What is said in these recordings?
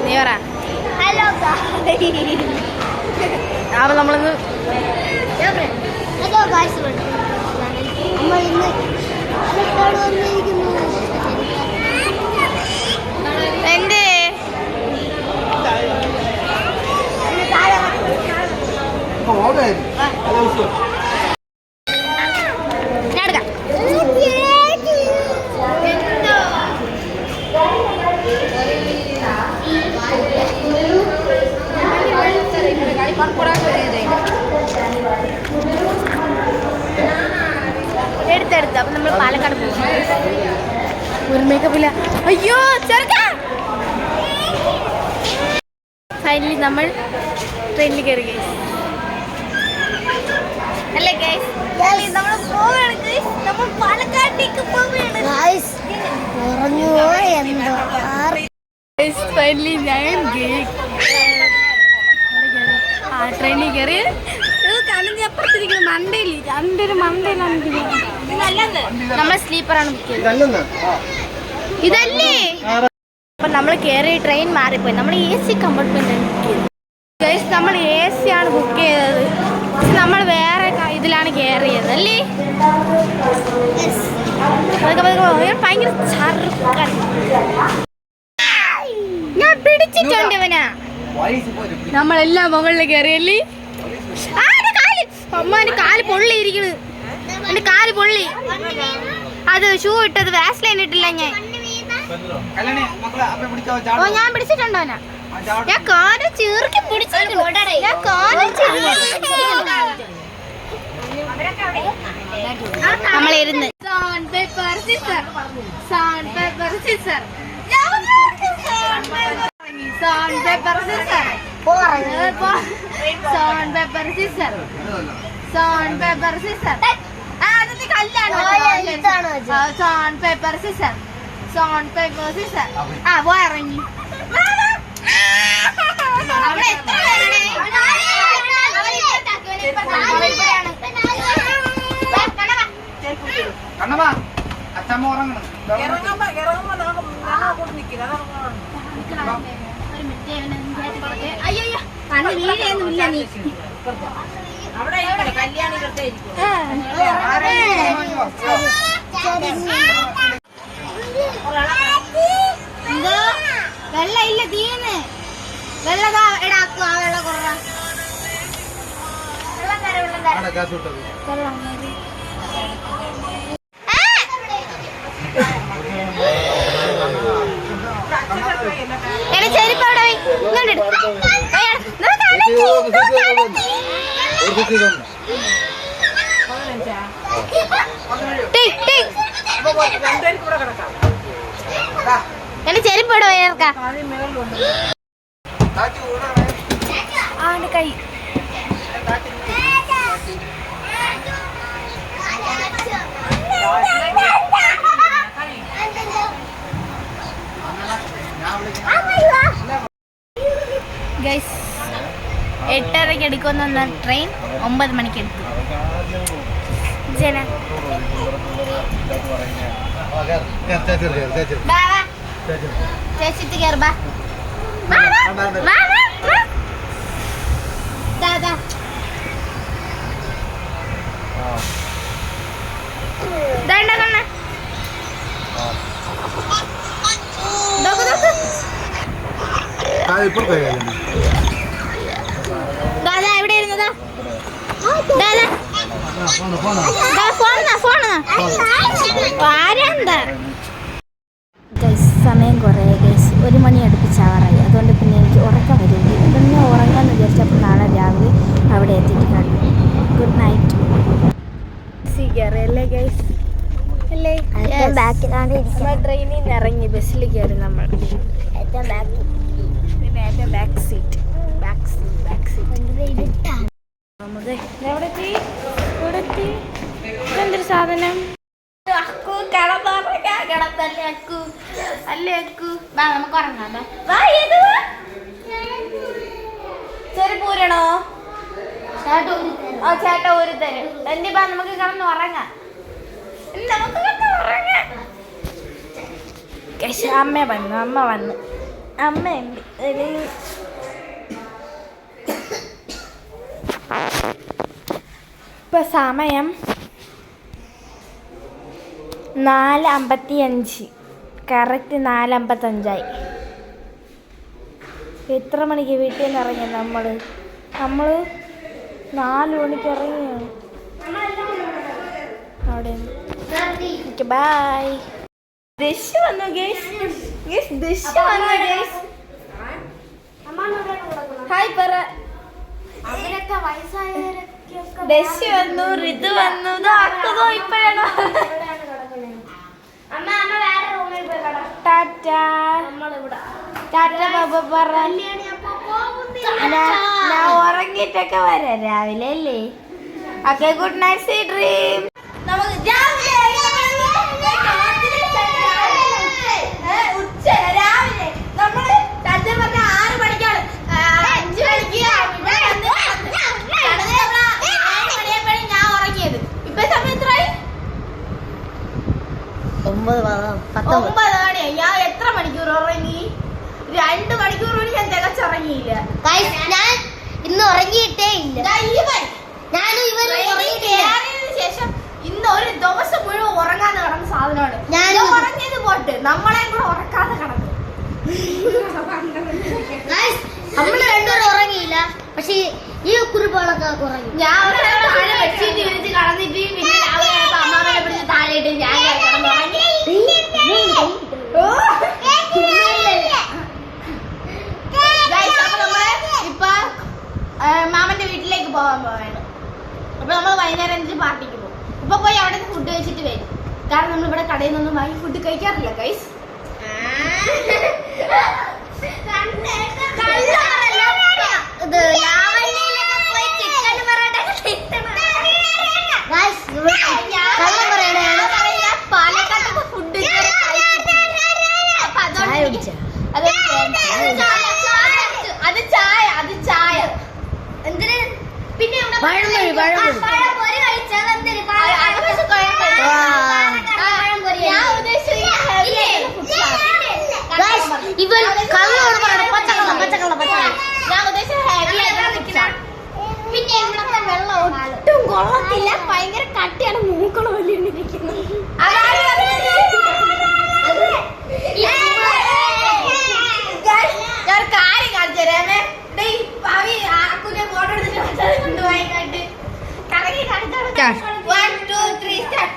നീ പറ. ഹലോ അപ്പം നമ്മളിന്ന് ഹലോ ഗായ്സ് നമ്മൾ ഇന്ന് വന്നിരിക്കുന്നു. എന്തേ എടുത്തെടുത്ത് അപ്പം നമ്മൾ പാലക്കാട് പോകും. ഒരു മേക്കപ്പില്ല. അയ്യോ ചെറുക്ക. ഫൈനലി നമ്മൾ ട്രെയിനിൽ കയറി ഗൈസ്. അല്ലേ ഗൈസ്? നമ്മൾ പോവുകയാണ് ഗൈസ്. നമ്മൾ പാലക്കാട്ടേക്ക് പോവുകയാണ് ഗൈസ്. ഫൈനലി ഞാൻ ട്രെയിനിൽ കയറി. അപ്പുറത്തിരിക്കുന്ന മണ്ടയില് എൻ്റെ ഒരു മണ്ടയിലാണ്. നമ്മളെ സ്ലീപ്പറാണ് ബുക്ക് ചെയ്തത്. ഇതല്ലേ? അപ്പം നമ്മൾ കയറി ട്രെയിൻ മാറിപ്പോയി. നമ്മൾ AC കമ്പാർട്ട്മെന്റ് ബുക്ക് ചെയ്തത് ഗൈസ്. നമ്മൾ AC ആണ് ബുക്ക് ചെയ്തത്. പക്ഷെ നമ്മൾ വേറെ ഇതിലാണ് കയറിയത് അല്ലേ? ഭയങ്കര ചർക്കൻ. ഞാൻ പിടിച്ചിട്ടുണ്ട് ഇവനാ. നമ്മളെല്ലാം മുകളിൽ കയറിയല്ലേ? അമ്മാന്റെ കാല് പൊള്ളിയിരിക്കണ്. എന്റെ കാല് പൊള്ളി. അത് ഷൂ ഇട്ടത് വാസ്ലൈൻ ഇട്ടില്ല ഞാൻ. ഓ ഞാൻ പിടിച്ചിട്ടുണ്ടോ? ഞാൻ കാല് ചീർക്കി പിടിച്ചിട്ടുണ്ട്. ഞാൻ കാല് നമ്മളിരുന്ന് ഇറങ്ങി. അയ്യോ കണ്ണ് വീഴൊന്നുമില്ല. നീ എന്തോ വെള്ള ഇല്ല തീന്ന് വെള്ളതാ എടാക്കുക. ആ വെള്ളം കുറ ചെരുപ്പ് അവിടെ എന്റെ ചെരുപ്പ് ഇവിടെ വയർക്ക കൈ ഗൈസ്. 8:30 എടുക്കുന്ന ട്രെയിൻ 9 മണിക്ക് എടുത്തു. ചേച്ചിട്ട് കയറുക. ദാദാ എവിടെ ഇരുന്നതാ? സമയം കുറേ ഗൈസ്. 1 മണി അടുപ്പിച്ചാവാറായി. അതുകൊണ്ട് പിന്നെ എനിക്ക് ഉറക്കം വരും. പിന്നെ ഉറങ്ങാന്ന് വിചാരിച്ചപ്പോൾ നാളെ രാവിലെ അവിടെ എത്തിയിട്ട് കാണും. Good night. അല്ലേ ഗൈസ്? അല്ലേ? ട്രെയിനിൽ നിന്ന് ഇറങ്ങി ബസ്സിൽ കയറി നമ്മൾ. ഏറ്റവും ബാക്ക്. പിന്നെ ഏറ്റവും ബാക്ക് സീറ്റ്. എന്തൊരു സാധനം. അല്ലേ അക്കു? നമുക്ക് ഉറങ്ങാം. ചെറുപ്പ് ഊരണോ? ചേട്ട ഊരി തരും. എന്റെ നമുക്ക് കിടന്ന് ഉറങ്ങാം. അമ്മ വന്നു. അമ്മയുണ്ട്. ഇപ്പൊ സമയം 4:55. കറക്റ്റ് 4:55. എത്ര മണിക്ക് വീട്ടിൽ നിന്ന് ഇറങ്ങി? നമ്മൾ 4 മണിക്ക് ഇറങ്ങിയാണ്. അവിടെ ബൈ. ദിശ് വന്നു ഗേസ്. ദിശ് വന്നു ഗേസ്. ഹായ് പറ. ദശി വന്നു, ഋതു വന്നു, ഇതാക്കതോ ഇപ്പോഴാണോ? ടാറ്റ ടാറ്റ ബാബ പറ. ഞാൻ ഉറങ്ങിയിട്ടൊക്കെ വരാം രാവിലെ അല്ലേ? Okay, good night, sweet dream. നമുക്ക് രാവിലെ നമ്മള് സത്യം പറഞ്ഞ 6 മണിക്കാണ്, 5 മണിക്ക് ഞാൻ ഉറങ്ങിയത്. ഇപ്പൊ സമയം എത്രയായി? 9 മണിയായി. ഞാൻ എത്ര മണിക്കൂർ ഉറങ്ങി? 2 മണിക്കൂർ കൂടി ഞാൻ തികച്ചുറങ്ങിയില്ല. ഞാൻ ഇന്ന് ഉറങ്ങിയിട്ടേ ഇല്ല. ശേഷം ഇന്ന് ഒരു ദിവസം മുഴുവൻ ഉറങ്ങാതെ കിടന്ന സാധനമാണ്. ഞാൻ ഉറങ്ങിയത് പോട്ട് നമ്മളെ കൂടെ ഉറക്കാതെ കിടന്നു. നമ്മള് രണ്ടുപേരും ഉറങ്ങിയില്ല, പക്ഷെ ഈ കുറിപ്പുകളൊക്കെ ഉറങ്ങി. ഞാൻ ബെഡ്ഷീറ്റ് വിരിച്ച് കടന്നിട്ട് പിന്നെ രാവിലെ അമ്മാവനെ പിടിച്ച് താഴെ ഇട്ട് ഞാൻ കിടന്നുറങ്ങി. ഇപ്പൊ മാമന്റെ വീട്ടിലേക്ക് പോകാൻ പോവാണ്. അപ്പൊ നമ്മൾ വൈകുന്നേരം 5 പാർട്ടിക്ക് പോകും. ഇപ്പൊ പോയി അവിടെ ഫുഡ് കഴിച്ചിട്ട് വരും. കാരണം നമ്മൾ ഇവിടെ കടയിൽ നിന്നൊന്നും വാങ്ങി ഫുഡ് കഴിക്കാറില്ല ഗൈസ്. പാലക്കാട്ടൊക്കെ ഫുഡ് അത് ചായ, അത് ചായ. എന്തിന് പിന്നെ പിന്നെ ഇവിടത്തെ വെള്ളം ഒട്ടും കൊള്ളത്തില്ല, ഭയങ്കര കട്ടിയാണ്, മൂക്കള വലിയ ഞാൻ കാര്യം കാണിച്ചു തരാമേ. ഫോട്ടോ എടുത്തിട്ട് കൊണ്ടുപോയി കണ്ട് കറങ്ങി കാണിച്ചു. 1 2 3 സ്റ്റാർട്ട്.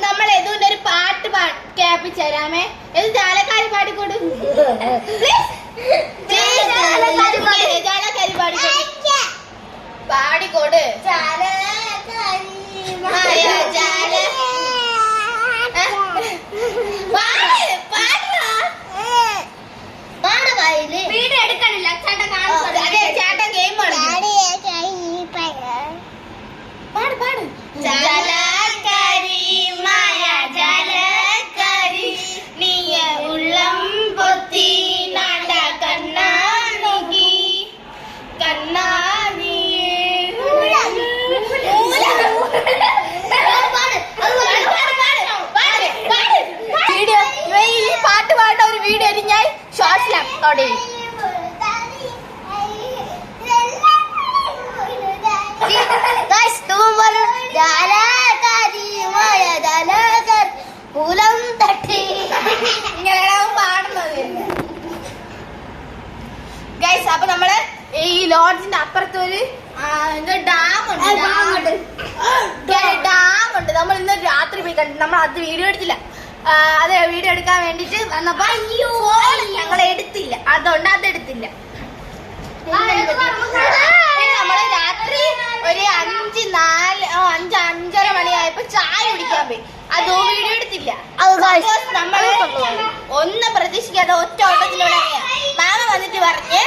നമ്മൾ ഏതുകൊണ്ട് ഒരു പാട്ട് കേൾപ്പിച്ചു തരാമേ. ഇത് ജാലക്കാരി പാടിക്കോട്. ജാലക്കാരി പാടിക്കോട്. വീഡിയോ എടുക്കണില്ല, ചേട്ടൻ ചേട്ടൻ ഗെയിം പാട്. ജാലക്കാരി മായ ജാലക്കാരി നീയ ഉള്ളം പൊത്തി നാണ്ട കണ്ണാ നോക്കി കണ്ണാനി. വീഡിയോ ഈ പാട്ട് പാടുന്ന ഒരു വീഡിയോ ഞാൻ ഷോർട്സിലാണ് അവിടെ. ഇങ്ങനെയാണ് പാടുന്നത് ഗൈസ്. അപ്പൊ നമ്മള് ഈ ലോഡ്ജിന്റെ അപ്പുറത്ത് ഒരു ഡാം ഉണ്ട്. നമ്മൾ ഇന്ന് രാത്രി പോയി കണ്ടു. നമ്മൾ അത് വീഡിയോ എടുത്തില്ല. അത് വീഡിയോ എടുക്കാൻ വേണ്ടിട്ട് വന്നപ്പോ ഞങ്ങൾ എടുത്തില്ല, അതുകൊണ്ട് അതെടുത്തില്ല. നമ്മള് രാത്രി ഒരു 5 5:30 മണിയായപ്പോ ചായ കുടിക്കാൻ പോയി. അത് വീഡിയോ എടുത്തില്ല. അത് guys, നമ്മള് ഒന്നും പ്രതീക്ഷിക്കാതെ ഒറ്റ ഓട്ടത്തിലൂടെ മാമ വന്നിട്ട് പറഞ്ഞ്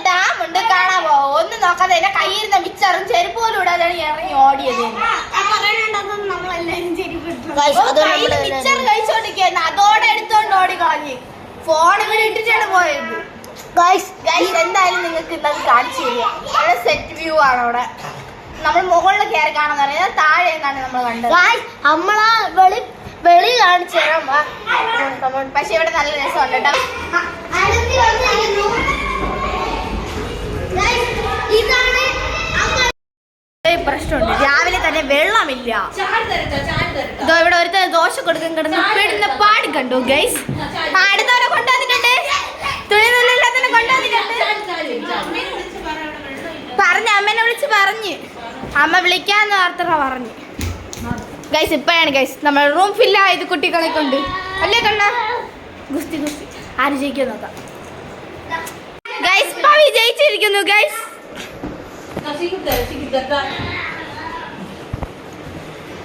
ഡാം ഉണ്ട് കാണാൻ പോവാ. ഒന്നും നോക്കാതെ എന്നെ കയ്യിരുന്ന മിച്ചറും ചെരുപ്പ് പോലും ഇടാതെയാണ് ഇറങ്ങി ഓടിയത്. മിച്ചർ കഴിച്ചോണ്ടിരിക്കുന്നു, അതോടെ എടുത്തോണ്ട് ഓടി കളഞ്ഞ് ഫോൺ ഇവിടെ ഇട്ടിട്ടാണ് പോയത്. എന്തായാലും നിങ്ങൾക്ക് ഇന്നത് കാണിച്ചു തരിക. അവിടെ സെറ്റ് വ്യൂ ആണ്. അവിടെ നമ്മൾ മുകളിൽ കയറി കാണാൻ പറയുന്നത് താഴെ നിന്നാണ് നമ്മൾ കണ്ടത്. നമ്മളാ വെളി കാണിച്ചു തരാം. പക്ഷെ ഇവിടെ നല്ല രസമുണ്ട് കേട്ടോ. പ്രശ്നമുണ്ട്, രാവിലെ തന്നെ വെള്ളമില്ല. ഇതോ ഇവിടെ ഒരുത്ത ദോശ കൊടുക്കാൻ കിടന്ന് പെടുന്ന പാടി കണ്ടു ഗൈസ്. അടുത്തവരെ കൊണ്ടുവന്നിട്ടുണ്ട്, തുണിയില്ലാത്തവരെ കൊണ്ടുവന്നിട്ടുണ്ട്. പറഞ്ഞ അമ്മേനെ വിളിച്ച് പറഞ്ഞ് അമ്മ വിളിക്കാന്ന് വാർത്ത പറഞ്ഞു ഗൈസ്. ഇപ്പോഴാണ് ഗൈസ് നമ്മൾ റൂം ഫില്ലായത് കുട്ടികളെ കൊണ്ട്. അല്ലേ കണ്ണ? ഗുസ്തി ആര് ജയിക്കാൻ നോക്കാം ഗൈസ്. പവി ജയിച്ചിരിക്കുന്നു ഗൈസ്.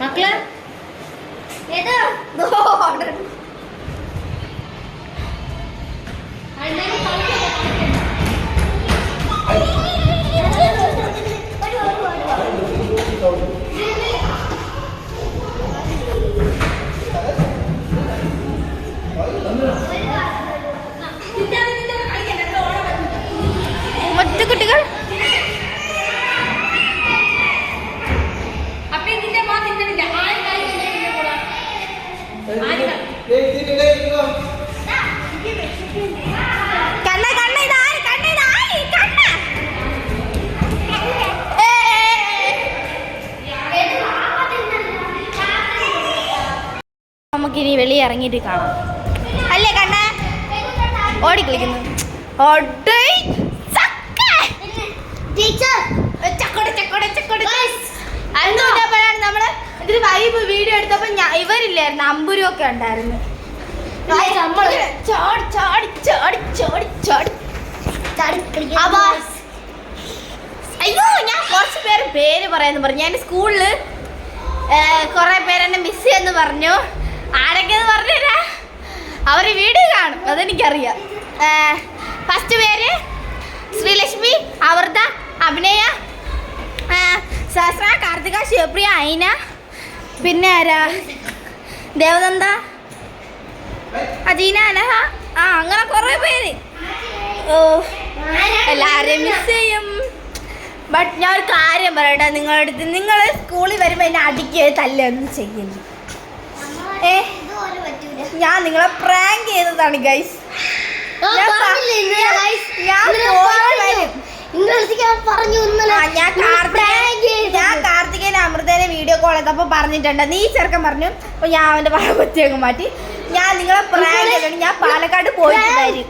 മക്കളെ മറ്റു കുട്ടികൾ നമുക്കിനി വെളിയിൽ ഇറങ്ങിയിട്ട് കാണാം. അല്ലേ കണ്ണ? ഓടിക്കളിക്കുന്നു. നമ്മള് ഇതിന് വൈബ് വീഡിയോ എടുത്തപ്പോ ഇവരില്ലായിരുന്നു, അമ്പുരും ഒക്കെ ഉണ്ടായിരുന്നു. അയ്യോ, ഞാൻ കുറച്ച് പേര് പറയാന്ന് പറഞ്ഞു. ഞാൻ സ്കൂളില് കുറെ പേരെന്നെ മിസ് ചെയ്യുന്നു പറഞ്ഞു. ആരൊക്കെയെന്ന് പറഞ്ഞുതരാ, അവര് വീഡിയോ കാണും, അതെനിക്കറിയാം. ഫസ്റ്റ് പേര് ശ്രീലക്ഷ്മി, അമൃത, അഭിനയ, സഹസ്ര, കാർത്തിക, ശിവപ്രിയ, ഐന, പിന്നെ ആരാ, ദേവനന്ദ, അജീന, അനഹ, അങ്ങനെ കുറെ പേര്. എല്ലാവരെയും മിസ് ചെയ്യും. ബട്ട് ഞാൻ ഒരു കാര്യം പറയട്ടെ നിങ്ങളുടെ അടുത്ത്, നിങ്ങൾ സ്കൂളിൽ വരുമ്പോൾ എന്നെ അടിക്കുക തല്ലൊന്നും ചെയ്യരുത്. ഞാൻ നിങ്ങളെ പ്രാങ്ക് ചെയ്തതാണ് ഗൈസ്. ഞാൻ കാർത്തികേനെ അമൃതേനെ വീഡിയോ കോൾ ചെയ്തപ്പോ പറഞ്ഞിട്ടുണ്ട്, നീ ചെറുക്കൻ പറഞ്ഞു. അപ്പൊ ഞാൻ അവന്റെ പഴപത്തിയൊക്കെ മാറ്റി. ഞാൻ നിങ്ങളെ പ്രാങ്ക് ചെയ്തിട്ട് ഞാൻ പാലക്കാട് പോയിട്ടുണ്ടായിരുന്നു.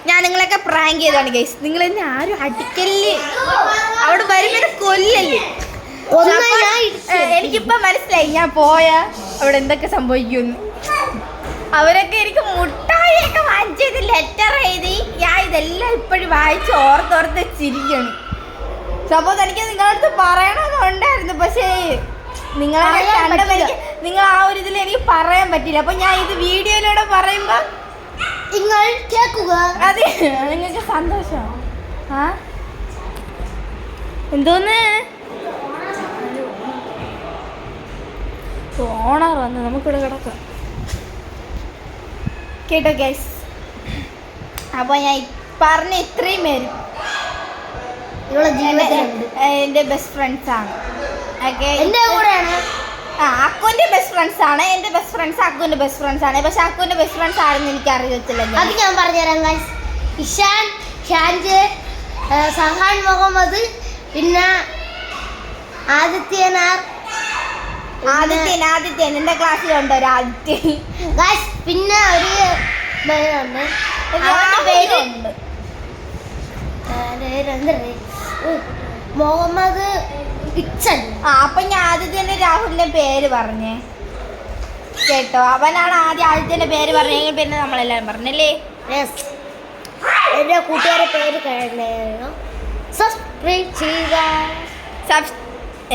ഞാൻ നിങ്ങളൊക്കെ പ്രാങ്ക് ചെയ്താണ് ഗൈസ്. നിങ്ങൾ എന്നെ ആരും അടിക്കല്ലേ, അവിടെ വരുമ്പോൾ കൊല്ലല്ലേ. എനിക്കിപ്പോ മനസ്സിലായി ഞാൻ പോയാ അവിടെ എന്തൊക്കെ സംഭവിക്കുമെന്ന്. അവരൊക്കെ എനിക്ക് മുട്ടായിയൊക്കെ വാങ്ങിച്ചത്, ലെറ്റർ എഴുതി. ഞാൻ ഇതെല്ലാം ഇപ്പോഴും വായിച്ച് ഓർത്തോർത്ത് ചിരിക്കണം. സപ്പോസ് എനിക്ക് നിങ്ങളടുത്ത് പറയണമെന്നുണ്ടായിരുന്നു, പക്ഷേ നിങ്ങളെ കണ്ടപ്പോൾ നിങ്ങൾ ആ ഒരു ഇതിൽ എനിക്ക് പറയാൻ പറ്റില്ല. അപ്പൊ ഞാൻ ഇത് വീഡിയോയിലൂടെ പറയുമ്പോ നിങ്ങൾ കേൾക്കുക. അതെ, നിങ്ങൾക്ക് സന്തോഷം. എന്തോന്ന് ഓണർ വന്ന് നമുക്കിവിടെ കിടക്കാം കേട്ടോ ഗൈസ്. അപ്പോൾ ഞാൻ പറഞ്ഞ ഇത്രയും പേര് എൻ്റെ ബെസ്റ്റ് ഫ്രണ്ട്സ് ആണ്. എൻ്റെ കൂടെയാണ്. അക്കുവിന്റെ ബെസ്റ്റ് ഫ്രണ്ട്സ് ആണ്. എൻ്റെ ബെസ്റ്റ് ഫ്രണ്ട്സ് അക്കുവിന്റെ ബെസ്റ്റ് ഫ്രണ്ട്സ് ആണ്. പക്ഷെ അക്കുവിന്റെ ബെസ്റ്റ് ഫ്രണ്ട്സ് ആണെന്ന് എനിക്ക് അറിയത്തില്ല. അത് ഞാൻ പറഞ്ഞുതരാം ഗൈസ്. ഇഷാൻ, ഷാൻജ്, സഹാൻ മുഹമ്മദ്, പിന്നെ ആദിത്യൻ എൻ്റെ ക്ലാസ്സിലുണ്ട് ഒരു ആദിത്യൻ ഗൈസ്. പിന്നെ ഒരു പേരുണ്ട് മുഹമ്മദ് ഇച്ചൻ. അപ്പൊ ഞാൻ ആദിത്യന്റെ രാഹുലിന്റെ പേര് പറഞ്ഞേ കേട്ടോ. അവനാണ് ആദ്യം ആദിത്യന്റെ പേര് പറഞ്ഞെങ്കിൽ പിന്നെ നമ്മളെല്ലാരും പറഞ്ഞല്ലേ. യെസ് എൻ്റെ കൂട്ടുകാരുടെ പേര് കഴിഞ്ഞു സബ്സ്ക്രൈബ് ചെയ്യുക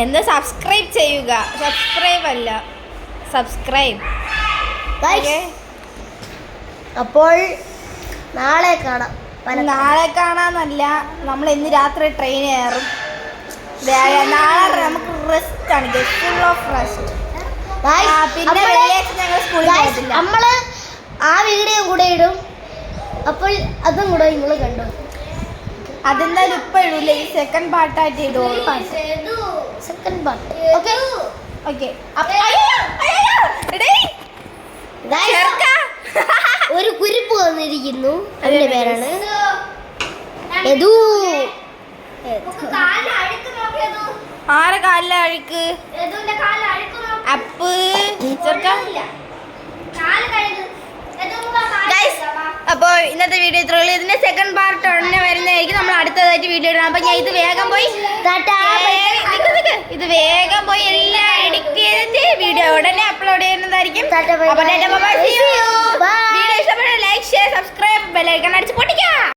എന്താ സബ്സ്ക്രൈബ് ചെയ്യുക സബ്സ്ക്രൈബ് അല്ല സബ്സ്ക്രൈബ് Guys, അപ്പോൾ നാളെ കാണാം നാളെ കാണാന്നല്ല നമ്മൾ ഇന്ന് രാത്രി ട്രെയിൻ കയറും നാളെ നമുക്ക് റെസ്റ്റ് ആണ് ഫുൾ ഓഫ് റെസ്റ്റ് പിന്നെ വെള്ളിയാഴ്ച ഞങ്ങൾ സ്കൂളിൽ പോകത്തില്ല നമ്മള് ആ വീഡിയോ കൂടെ ഇടും അപ്പോൾ അതും കൂടെ നിങ്ങൾ കണ്ടു അതെന്തായാലും ഇപ്പൊ ഇടൂല ഈ സെക്കൻഡ് പാർട്ടായിട്ട് ഇടുള്ളൂ സെക്കൻഡ് പാർട്ട് ഓക്കെ ഓക്കെ ഒരു കുരിപ്പ് വന്നിരിക്കുന്നു അതിന്റെ പേരാണ് യദു ആരെ കാലിലെ അഴുക്ക് അപ്പ് ചെറുക്ക അപ്പോൾ ഇന്നത്തെ വീഡിയോ ഇത്രയുള്ളൂ ഇതിന്റെ സെക്കൻഡ് പാർട്ട് ഉടനെ വരുന്നതായിരിക്കും നമ്മൾ അടുത്തതായിട്ട് വീഡിയോ ഇടണം അപ്പൊ ഞാൻ ഇത് വേഗം പോയി ഇത് വേഗം പോയി എല്ലാം എഡിറ്റ് ചെയ്തിട്ട് വീഡിയോ ഉടനെ അപ്ലോഡ് ചെയ്യുന്നതായിരിക്കും.